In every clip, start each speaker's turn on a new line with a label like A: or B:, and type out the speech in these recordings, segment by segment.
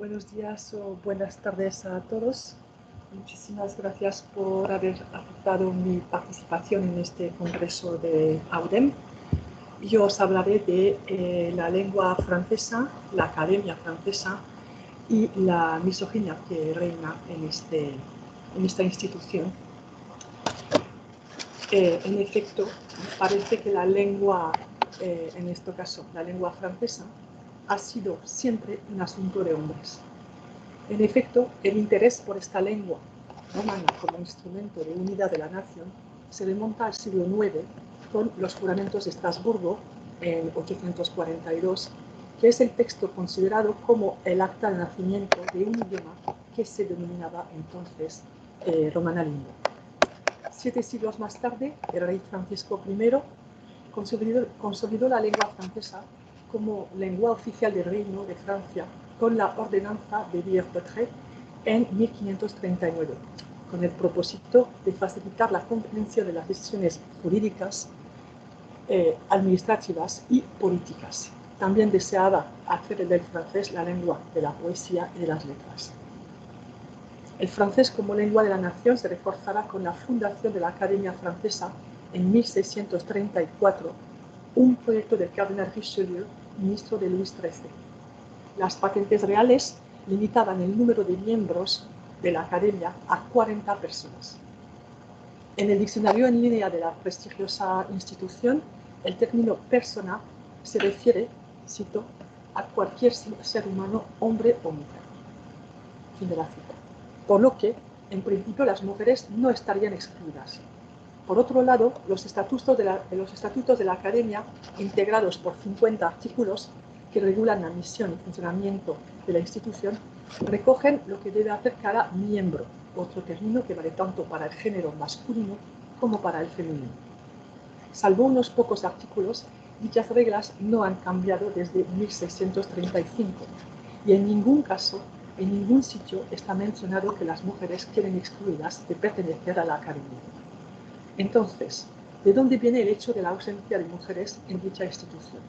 A: Buenos días o buenas tardes a todos. Muchísimas gracias por haber aceptado mi participación en este congreso de AUDEM. Yo os hablaré de la lengua francesa, la academia francesa y la misoginia que reina en esta institución. En efecto, parece que la lengua, en este caso, la lengua francesa, ha sido siempre un asunto de hombres. En efecto, el interés por esta lengua romana como instrumento de unidad de la nación se remonta al siglo IX con los juramentos de Estrasburgo en 842, que es el texto considerado como el acta de nacimiento de un idioma que se denominaba entonces romana lingua. 7 siglos más tarde, el rey Francisco I consolidó la lengua francesa como lengua oficial del Reino de Francia con la ordenanza de Villers-Cotterêts en 1539, con el propósito de facilitar la comprensión de las decisiones jurídicas, administrativas y políticas. También deseaba hacer del francés la lengua de la poesía y de las letras. El francés como lengua de la nación se reforzará con la fundación de la Academia Francesa en 1634, un proyecto del cardenal Richelieu, ministro de Luis XIII. Las patentes reales limitaban el número de miembros de la Academia a 40 personas. En el diccionario en línea de la prestigiosa institución, el término persona se refiere, cito, a cualquier ser humano, hombre o mujer. Fin de la cita. Por lo que, en principio, las mujeres no estarían excluidas. Por otro lado, los estatutos de la Academia, integrados por 50 artículos que regulan la misión y funcionamiento de la institución, recogen lo que debe hacer cada miembro, otro término que vale tanto para el género masculino como para el femenino. Salvo unos pocos artículos, dichas reglas no han cambiado desde 1635 y en ningún caso, en ningún sitio está mencionado que las mujeres queden excluidas de pertenecer a la Academia. Entonces, ¿de dónde viene el hecho de la ausencia de mujeres en dicha institución?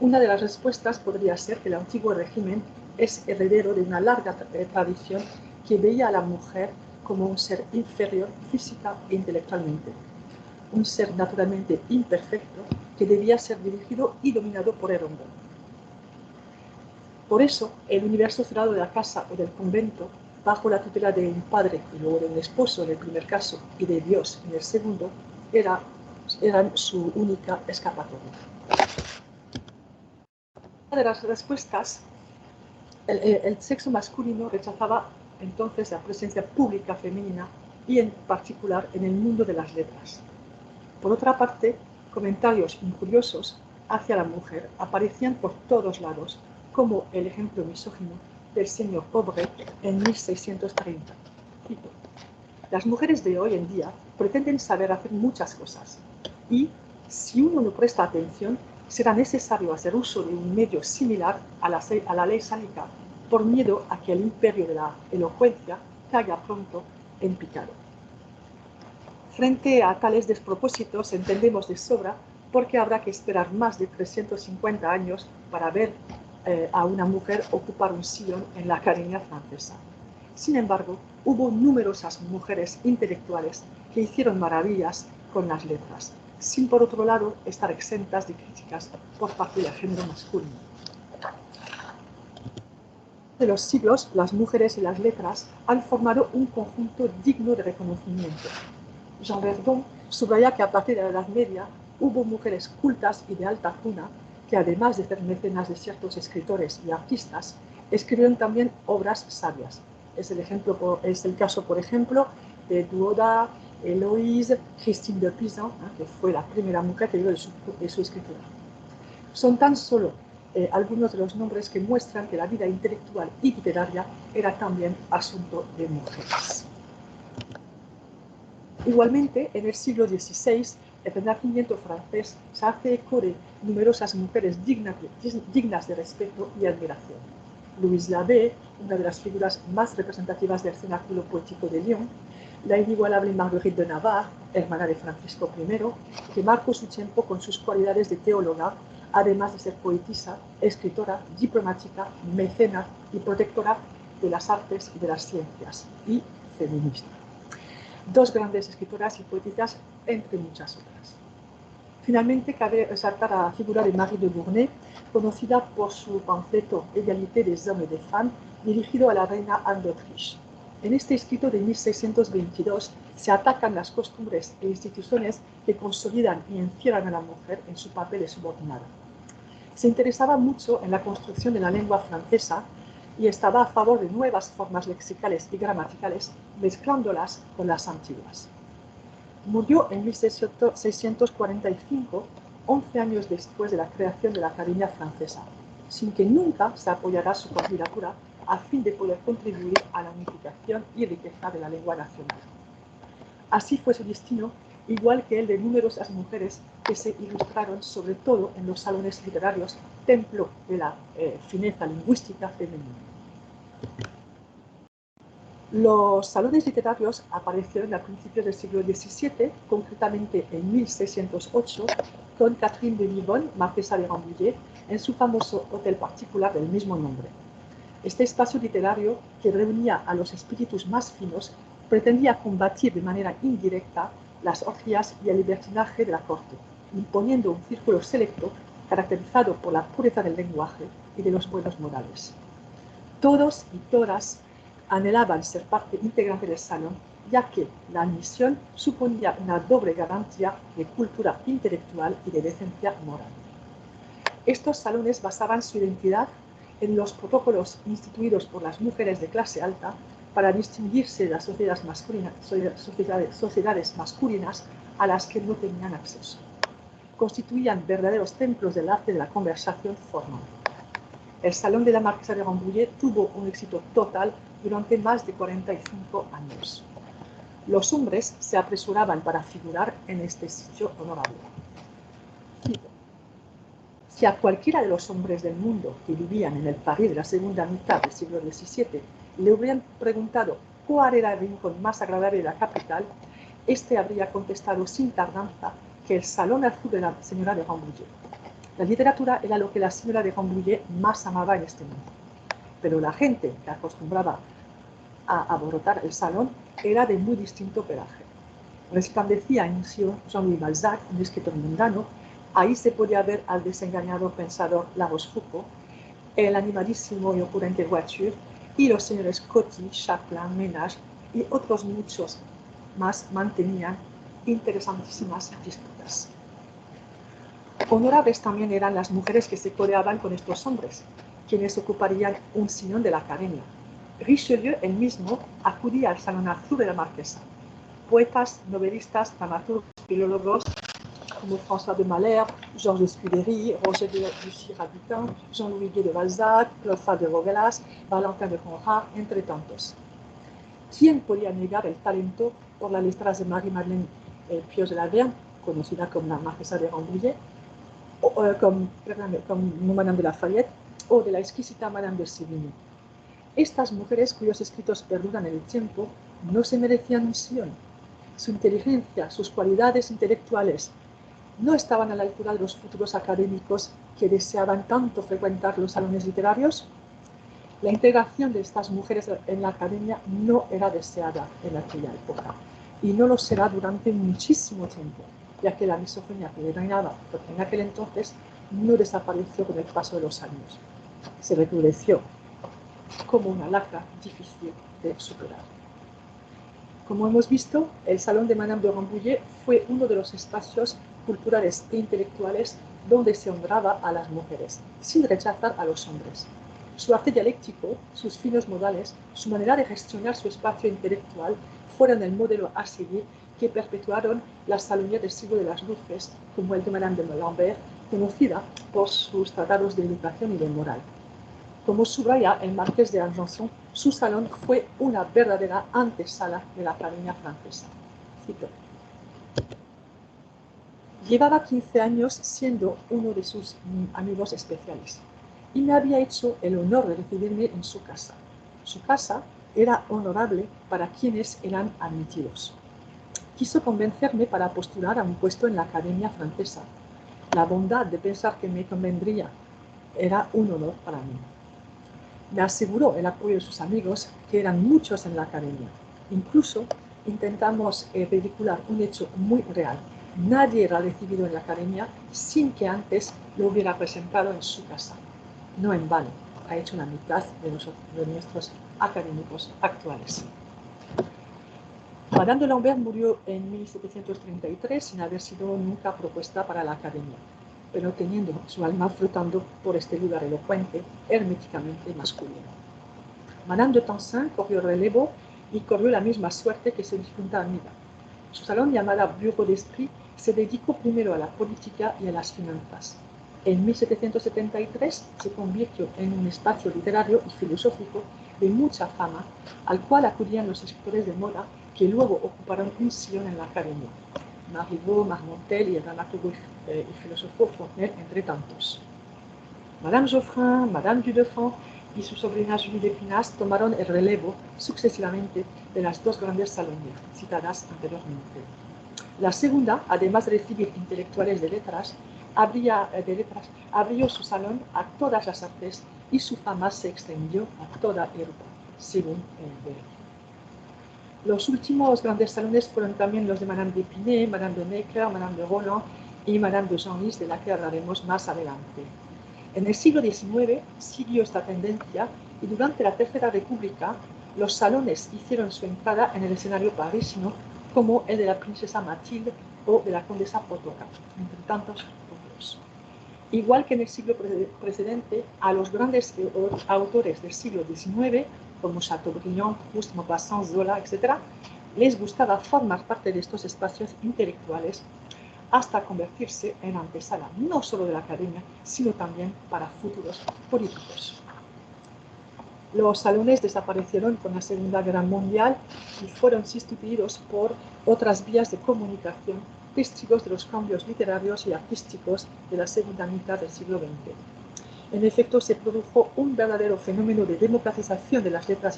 A: Una de las respuestas podría ser que el antiguo régimen es heredero de una larga tradición que veía a la mujer como un ser inferior física e intelectualmente, un ser naturalmente imperfecto que debía ser dirigido y dominado por el hombre. Por eso, el universo cerrado de la casa o del convento, bajo la tutela de un padre y luego de un esposo en el primer caso y de Dios en el segundo, eran su única escapatoria. Una de las respuestas, el sexo masculino rechazaba entonces la presencia pública femenina y en particular en el mundo de las letras. Por otra parte, comentarios injuriosos hacia la mujer aparecían por todos lados, como el ejemplo misógino del señor Aubret en 1630. Cito: las mujeres de hoy en día pretenden saber hacer muchas cosas y, si uno no presta atención, será necesario hacer uso de un medio similar a la ley sálica por miedo a que el imperio de la elocuencia caiga pronto en picado. Frente a tales despropósitos entendemos de sobra por qué habrá que esperar más de 350 años para ver a una mujer ocupar un sillón en la Academia Francesa. Sin embargo, hubo numerosas mujeres intelectuales que hicieron maravillas con las letras, sin por otro lado estar exentas de críticas por parte del género masculino. De los siglos, las mujeres y las letras han formado un conjunto digno de reconocimiento. Jean Verdon subraya que a partir de la Edad Media hubo mujeres cultas y de alta cuna que, además de ser mecenas de ciertos escritores y artistas, escribieron también obras sabias. Es el caso, por ejemplo, de Duoda, Héloïse, Christine de Pizan, que fue la primera mujer que dio de su escritura. Son tan solo algunos de los nombres que muestran que la vida intelectual y literaria era también asunto de mujeres. Igualmente, en el siglo XVI, el Renacimiento francés se hace eco de numerosas mujeres dignas de respeto y admiración. Louise Labbé, una de las figuras más representativas del cenáculo poético de Lyon, la inigualable Marguerite de Navarre, hermana de Francisco I, que marcó su tiempo con sus cualidades de teóloga, además de ser poetisa, escritora, diplomática, mecena y protectora de las artes y de las ciencias, y feminista. Dos grandes escritoras y poetisas, entre muchas otras. Finalmente, cabe resaltar la figura de Marie de Gournay, conocida por su panfleto Égalité des hommes et des femmes, dirigido a la reina Anne d'Autriche. En este escrito de 1622 se atacan las costumbres e instituciones que consolidan y encierran a la mujer en su papel de subordinada. Se interesaba mucho en la construcción de la lengua francesa y estaba a favor de nuevas formas lexicales y gramaticales, mezclándolas con las antiguas. Murió en 1645, 11 años después de la creación de la Academia Francesa, sin que nunca se apoyara su candidatura a fin de poder contribuir a la unificación y riqueza de la lengua nacional. Así fue su destino, igual que el de numerosas mujeres que se ilustraron sobre todo en los salones literarios, templo de la fineza lingüística femenina. Los salones literarios aparecieron a principios del siglo XVII, concretamente en 1608, con Catherine de Vivonne, marquesa de Rambouillet, en su famoso hotel particular del mismo nombre. Este espacio literario, que reunía a los espíritus más finos, pretendía combatir de manera indirecta las orgías y el libertinaje de la corte, imponiendo un círculo selecto caracterizado por la pureza del lenguaje y de los buenos modales. Todos y todas anhelaban ser parte integrante del salón, ya que la admisión suponía una doble garantía de cultura intelectual y de decencia moral. Estos salones basaban su identidad en los protocolos instituidos por las mujeres de clase alta para distinguirse de las sociedades masculinas a las que no tenían acceso. Constituían verdaderos templos del arte de la conversación formal. El Salón de la Marquesa de Rambouillet tuvo un éxito total durante más de 45 años. Los hombres se apresuraban para figurar en este sitio honorable. Si a cualquiera de los hombres del mundo que vivían en el París de la segunda mitad del siglo XVII le hubieran preguntado cuál era el rincón más agradable de la capital, este habría contestado sin tardanza que el Salón Azul de la señora de Rambouillet. La literatura era lo que la señora de Rambouillet más amaba en este mundo, pero la gente que acostumbraba a alborotar el salón era de muy distinto pelaje. Resplandecía en Jean-Louis Balzac, un escritor mundano. Ahí se podía ver al desengañado pensador La Rochefoucauld, el animadísimo y ocurrente Voiture, y los señores Coty, Chaplin, Ménage y otros muchos más mantenían interesantísimas disputas. Honorables también eran las mujeres que se codeaban con estos hombres, quienes ocuparían un sillón de la academia. Richelieu él mismo acudía al Salón Azul de la Marquesa. Poetas, novelistas, dramaturgos, filólogos como François de Malherbe, Georges Scudéry, Roger de Lucy-Rabutin, Jean-Louis Guy de Balzac, Claude de Vaugelas, Valentin de Conrart, entre tantos. ¿Quién podía negar el talento por las letras de Marie-Madeleine Pioche de la Verne, conocida como la Marquesa de Rambouillet, como Madame de Lafayette, o de la exquisita Madame de Sévigné? Estas mujeres, cuyos escritos perduran en el tiempo, no se merecían un sillón. Su inteligencia, sus cualidades intelectuales, no estaban a la altura de los futuros académicos que deseaban tanto frecuentar los salones literarios. La integración de estas mujeres en la academia no era deseada en aquella época y no lo será durante muchísimo tiempo, ya que la misoginia que reinaba en aquel entonces no desapareció con el paso de los años. Se recrudeció como una lacra difícil de superar. Como hemos visto, el Salón de Madame de Rambouillet fue uno de los espacios culturales e intelectuales donde se honraba a las mujeres, sin rechazar a los hombres. Su arte dialéctico, sus finos modales, su manera de gestionar su espacio intelectual fueron el modelo a seguir que perpetuaron las salonías del siglo de las luces, como el de Madame de Lambert, conocida por sus tratados de educación y de moral. Como subraya el marqués de Argenson, su salón fue una verdadera antesala de la Academia Francesa. Cito: llevaba 15 años siendo uno de sus amigos especiales y me había hecho el honor de recibirme en su casa. Su casa era honorable para quienes eran admitidos. Quiso convencerme para postular a un puesto en la Academia Francesa. La bondad de pensar que me convendría era un honor para mí. Me aseguró el apoyo de sus amigos, que eran muchos en la academia. Incluso intentamos ridicular un hecho muy real. Nadie era recibido en la academia sin que antes lo hubiera presentado en su casa. No en vano, ha hecho la mitad de nuestros académicos actuales. Madame de Lambert murió en 1733 sin haber sido nunca propuesta para la academia, pero teniendo su alma flotando por este lugar elocuente, herméticamente masculino. Madame de Tencin corrió el relevo y corrió la misma suerte que su difunta amiga. Su salón, llamada Bureau d'Esprit, se dedicó primero a la política y a las finanzas. En 1773 se convirtió en un espacio literario y filosófico de mucha fama, al cual acudían los escritores de moda que luego ocuparon un sillón en la academia. Marivaux, Marmontel y el dramaturgo y filósofo Fontenelle, entre tantos. Madame Geoffrin, Madame Dudefant y su sobrina Julie d'Épinaz tomaron el relevo sucesivamente de las dos grandes salones citadas anteriormente. La segunda, además de recibir intelectuales de letras, abrió su salón a todas las artes y su fama se extendió a toda Europa, según Berg. Los últimos grandes salones fueron también los de Madame d'Épinay, Madame de Necker, Madame de Roland y Madame de Genlis, de la que hablaremos más adelante. En el siglo XIX siguió esta tendencia y durante la Tercera República los salones hicieron su entrada en el escenario parisino, como el de la princesa Mathilde o de la condesa Potocka, entre tantos otros. Igual que en el siglo precedente, a los grandes autores del siglo XIX, como Chateaubriand, Proust, Maupassant, Zola, etc., les gustaba formar parte de estos espacios intelectuales hasta convertirse en antesala no solo de la academia, sino también para futuros políticos. Los salones desaparecieron con la Segunda Guerra Mundial y fueron sustituidos por otras vías de comunicación, testigos de los cambios literarios y artísticos de la segunda mitad del siglo XX. En efecto, se produjo un verdadero fenómeno de democratización de las letras